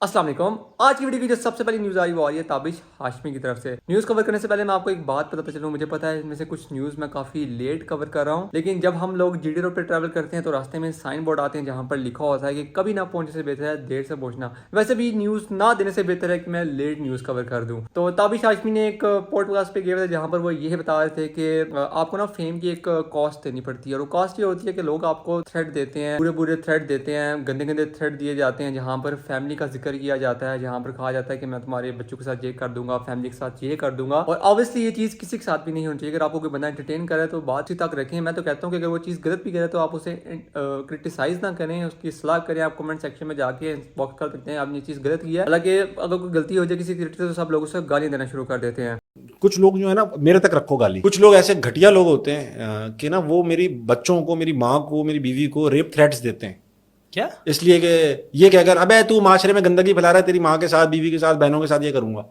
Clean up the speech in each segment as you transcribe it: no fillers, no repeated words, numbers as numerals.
अस्सलाम वालेकुम। आज की वीडियो की जो सबसे पहली न्यूज़ आई वो आ रही है ताबिश हाशमी की तरफ से। न्यूज़ कवर करने से पहले मैं आपको एक बात बताता चलूं, मुझे पता है इनमें से कुछ न्यूज़ मैं काफ़ी लेट कवर कर रहा हूं, लेकिन जब हम लोग जीडी रोड पर ट्रैवल करते हैं तो रास्ते में साइन बोर्ड आते हैं जहां पर लिखा होता है कि कभी ना पहुंचने से बेहतर है देर से पहुंचना। वैसे भी न्यूज़ ना देने से बेहतर है कि मैं लेट न्यूज़ कवर कर दूँ। तो ताबिश हाशमी ने एक पॉडकास्ट पे गए थे जहाँ पर वो ये बता रहे थे कि आपको ना फेम की एक कॉस्ट देनी पड़ती है, और वो कॉस्ट ये होती है कि लोग आपको थ्रेड देते हैं, पूरे पूरे थ्रेड देते हैं, गंदे गंदे थ्रेड दिए जाते हैं जहाँ पर फैमिली का जिक्र किया जाता है, जहाँ पर कहा जाता है कि मैं तुम्हारे बच्चों के साथ ये कर दूंगा, फैमिली के साथ ये कर दूंगा। और ऑब्वियसली ये चीज़ किसी के साथ भी नहीं होनी चाहिए। अगर आपको कोई बंदा एंटरटेन करे तो बात तक रखें। मैं तो कहता हूँ कि अगर वो चीज़ गलत भी करे तो आप उसे क्रिटिसाइज ना करें, उसकी सलाह करें। आप कमेंट सेक्शन में जाके बॉक्स कर सकते हैं आपने ये चीज़ गलत की है। हालांकि अगर कोई गलती हो जाए किसी क्रिएटर तो सब लोग उसे गाली देना शुरू कर देते हैं। कुछ लोग जो है ना, मेरे तक रखो गाली, कुछ लोग ऐसे घटिया लोग होते हैं कि ना वो मेरी बच्चों को, मेरी माँ को, मेरी बीवी को रेप थ्रेट्स देते हैं। क्या? इसलिए कि ये कहकर अबे तू माशरे में गंदगी फैला रहा है, तेरी माँ के साथ, बीवी के साथ, बहनों के साथ ये करूंगा।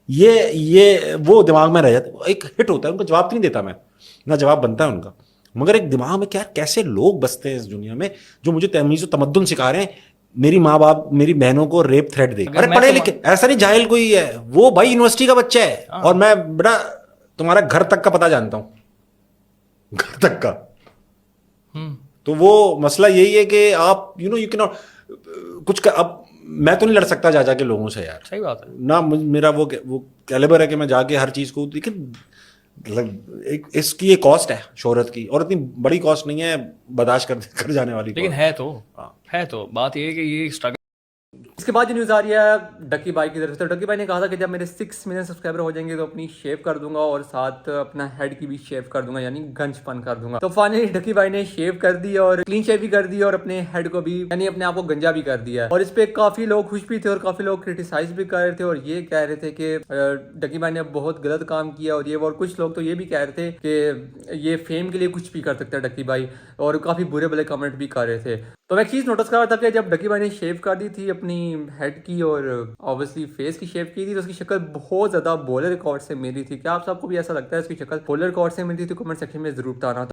ये वो दिमाग में रह जाता, एक हिट होता है। उनका जवाब तो नहीं देता मैं, ना जवाब बनता है उनका, मगर एक दिमाग में क्या कैसे लोग बसते हैं इस दुनिया में जो मुझे तमीज़ और तमद्दुन सिखा रहे हैं। मेरी माँ बाप, मेरी बहनों को रेप थ्रेट दे। अरे पढ़े लिखे, ऐसा नहीं जाहिल कोई है वो, भाई यूनिवर्सिटी का बच्चा है, और मैं बड़ा तुम्हारा घर तक का पता जानता हूं, घर तक का। तो वो मसला यही है कि आप यू कैन नॉट अब मैं तो नहीं लड़ सकता जा जाके लोगों से यार। सही बात है ना, मेरा वो कैलिबर है कि मैं जाके हर चीज को, लेकिन मतलब इसकी एक कॉस्ट है शोहरत की, और इतनी बड़ी कॉस्ट नहीं है बर्दाश्त कर जाने वाली। लेकिन है तो बात ये है कि ये स्ट्रगल। इसके बाद जो न्यूज़ आ रही है डक्की भाई की तरफ से, तो डक्की भाई ने कहा था कि जब मेरे 6 मिलियन सब्सक्राइबर हो जाएंगे तो अपनी शेव कर दूंगा और साथ अपना हेड की भी शेव कर दूंगा, यानी गंजपन कर दूंगा। तो फाइनली डक्की भाई ने शेव कर दी और क्लीन शेव भी कर दी और अपने हेड को भी, यानी अपने आप को गंजा भी कर दिया। और इस पे काफी लोग खुश भी थे और काफी लोग क्रिटिसाइज भी कर रहे थे और ये कह रहे थे कि डक्की भाई ने बहुत गलत काम किया और ये। और कुछ लोग तो ये भी कह रहे थे कि ये फेम के लिए कुछ भी कर सकता है डक्की भाई, और काफी बुरे बुरे कमेंट भी कर रहे थे। तो मैं एक चीज नोटिस कर रहा था कि जब डक्की भाई ने शेव कर दी थी अपनी हेड की और ऑब्वियसली फेस की शेव की थी, तो उसकी शक्ल बहुत ज्यादा बॉलर रिकॉर्ड से मिली थी। क्या आप सबको भी ऐसा लगता है उसकी शक्ल बॉलर रिकॉर्ड से मिली थी? तो कमेंट सेक्शन में जरूर बताना।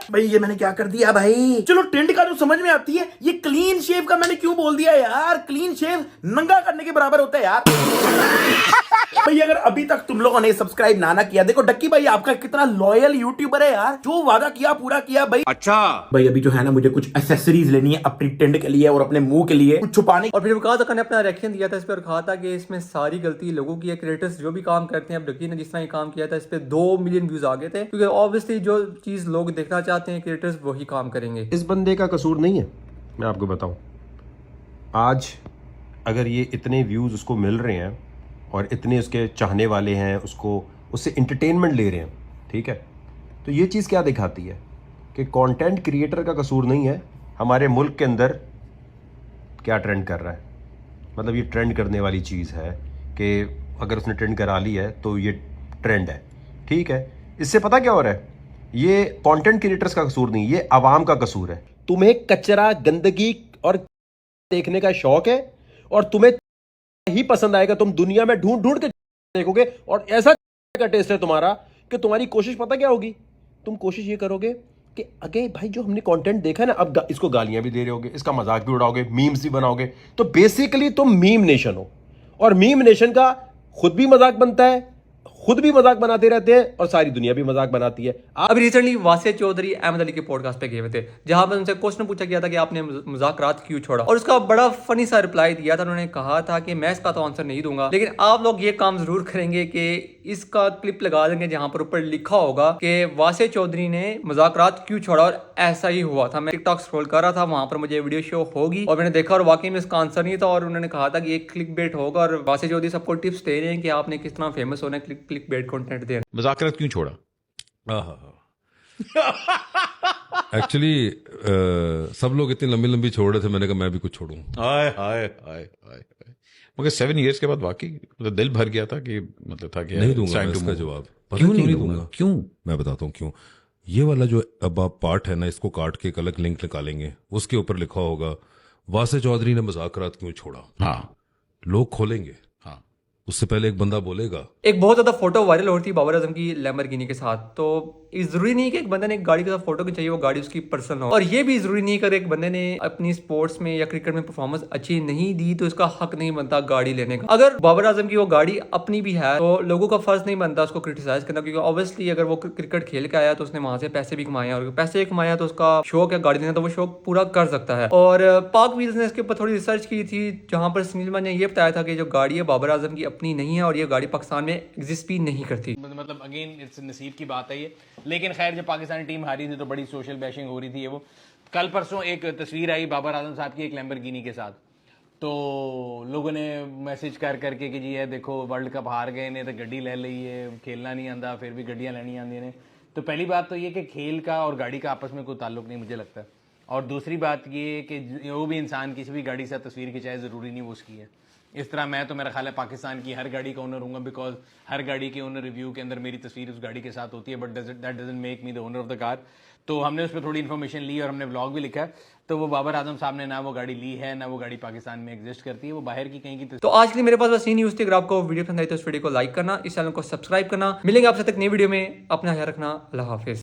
भाई ये मैंने क्या कर दिया भाई? चलो टेंट का जो समझ में आती है, ये क्लीन शेव का मैंने क्यों बोल दिया यार? क्लीन शेव नंगा करने के बराबर होता है यार। भाई अगर अभी तक तुम लोगों ने सब्सक्राइब ना किया, देखो डक्की भाई आपका कितना लॉयल यूट्यूबर है यार, जो वादा किया पूरा किया भाई। अच्छा भाई अभी जो है ना, मुझे कुछ एसेसरीज लेनी है अपनी टेंट के लिए और अपने मुंह के लिए कुछ छुपाने। और फिर वकास ने अपना रिएक्शन दिया था इस पर, कहा था कि इसमें सारी गलती लोगों की है, क्रिएटर्स जो भी काम करते हैं। अब डक्की ने जिस तरह ये काम किया था इस पे 2 मिलियन व्यूज आ गए थे, क्योंकि ऑब्वियसली जो चीज लोग देखना चाहते हैं क्रिएटर्स वही काम करेंगे। इस बंदे का कसूर नहीं है, मैं आपको बताऊं। आज अगर ये इतने व्यूज़ उसको मिल रहे हैं और इतने उसके चाहने वाले हैं, उससे इंटरटेनमेंट ले रहे हैं, ठीक है, तो ये चीज़ क्या दिखाती है कि कंटेंट क्रिएटर का कसूर नहीं है। हमारे मुल्क के अंदर क्या ट्रेंड कर रहा है, मतलब ये ट्रेंड करने वाली चीज़ है कि अगर उसने ट्रेंड करा ली है तो ये ट्रेंड है, ठीक है। इससे पता क्या हो रहा है, ये कंटेंट क्रिएटर्स का कसूर नहीं, ये आवाम का कसूर है। तुम्हें कचरा, गंदगी और देखने का शौक है और तुम्हें ही पसंद आएगा। तुम दुनिया में ढूंढ ढूंढ के देखोगे और ऐसा का टेस्ट है तुम्हारा कि तुम्हारी कोशिश पता क्या होगी, तुम कोशिश ये करोगे कि अगे भाई जो हमने कंटेंट देखा है ना, अब इसको गालियां भी दे रहे होगे, इसका मजाक भी उड़ाओगे, मीम्स भी बनाओगे। तो बेसिकली तुम मीम नेशन हो, और मीम नेशन का खुद भी मजाक बनता है, खुद भी मजाक बनाते रहते हैं और सारी दुनिया भी मजाक बनाती है। अभी रिसेंटली वासिया चौधरी अहमद अली के पॉडकास्ट पे गए हुए थे, जहां पर उनसे क्वेश्चन पूछा गया था कि आपने मुज़ाकरात क्यों छोड़ा, और उसका बड़ा फनी सा रिप्लाई दिया था। उन्होंने कहा था कि मैं इसका तो आंसर नहीं दूंगा, लेकिन आप लोग ये काम जरूर करेंगे कि इसका क्लिप लगा देंगे जहां पर ऊपर लिखा होगा कि वासिया चौधरी ने मुज़ाकरात क्यों छोड़ा, और ऐसा ही हुआ था। मैं टिकटॉक स्क्रॉल कर रहा था, वहां पर मुझे वीडियो शो होगी और मैंने देखा और वाकई में इसका आंसर नहीं था। और उन्होंने कहा था कि एक क्लिक बेट होगा, और वासिया चौधरी सबको टिप्स दे रहे हैं कि आपने किस तरह फेमस होना है क्लिक बेट कंटेंट देना। मुज़ाकरात क्यों छोड़ा? एक्चुअली सब लोग इतनी लंबी लंबी छोड़ रहे थे, मैंने कहा मैं भी कुछ छोड़ूं। हाय हाय हाय हाय। मगर 7 इयर्स के बाद वाकई मतलब दिल भर गया था कि मतलब था कि नहीं दूंगा इसका जवाब। क्यों नहीं दूंगा? क्यों? मैं बताता हूँ क्यों। ये वाला जो अब आप पार्ट है ना, इसको काट के एक अलग लिंक निकालेंगे, उसके ऊपर लिखा होगा वासिया चौधरी ने मुज़ाकरात क्यों छोड़ा। हाँ, लोग खोलेंगे, उससे पहले एक बंदा बोलेगा। एक बहुत ज्यादा फोटो वायरल हो रही थी बाबर आजम की लैम्बोर्गिनी के साथ। तो ये जरूरी नहीं कि एक बंदे ने एक गाड़ी के साथ फोटो खिंचाई वो गाड़ी उसकी पर्सनल हो, और ये भी जरूरी नहीं कि एक बंदे ने अपनी स्पोर्ट्स में या क्रिकेट में परफॉर्मेंस अच्छी नहीं दी तो इसका हक नहीं बनता गाड़ी लेने का। अगर बाबर आजम की वो गाड़ी अपनी भी है तो लोगों का फर्ज नहीं बनता उसको क्रिटिसाइज करना, क्योंकि ऑब्वियसली अगर वो क्रिकेट खेल के आया तो उसने वहां से पैसे भी कमाए, और पैसे कमाया तो उसका शौक है गाड़ी लेना, तो वो शौक पूरा कर सकता है। और पाक व्हील्स ने इसके ऊपर थोड़ी रिसर्च की थी जहां पर सुनील मान ने ये बताया था कि जो गाड़ी है बाबर आजम की अपनी नहीं है और ये गाड़ी पाकिस्तान में एग्जिस्ट भी नहीं करती। मतलब अगेन इट्स नसीब की बात है ये। लेकिन खैर जब पाकिस्तानी टीम हारी थी तो बड़ी सोशल बैशिंग हो रही थी। वो कल परसों एक तस्वीर आई बाबर आजम साहब की एक लैम्बोर्गिनी के साथ, तो लोगों ने मैसेज कर करके कि जी ये देखो वर्ल्ड कप हार गए ने तो गड्डी ले ली है, खेलना नहीं आंदा फिर भी गड्डियां लेनी आंदी ने। तो पहली बात तो ये कि खेल का और गाड़ी का आपस में कोई ताल्लुक नहीं मुझे लगता है, और दूसरी बात ये कि जो भी इंसान किसी भी गाड़ी से तस्वीर खिंचाए ज़रूरी नहीं वो उसकी है। इस तरह मैं तो मेरा ख्याल है पाकिस्तान की हर गाड़ी का ओनर हूँगा, बिकॉज हर गाड़ी के ओनर रिव्यू के अंदर मेरी तस्वीर उस गाड़ी के साथ होती है, but that doesn't make me the owner of the car. तो हमने उस पर थोड़ी इन्फॉर्मेशन ली और हमने व्लॉग भी लिखा है। तो वो बाबर आजम साहब ने ना वो गाड़ी ली है ना वो गाड़ी पाकिस्तान में एग्जिस्ट करती है, वो बाहर की कहीं की। तो आज के लिए मेरे पास बस ये न्यूज़ थी। अगर आपको वीडियो पसंद आई तो इस वीडियो को लाइक करना, इस चैनल को सब्सक्राइब करना। मिलेंगे आपसे तक नई वीडियो में, अपना ख्याल रखना, अल्लाह हाफिज।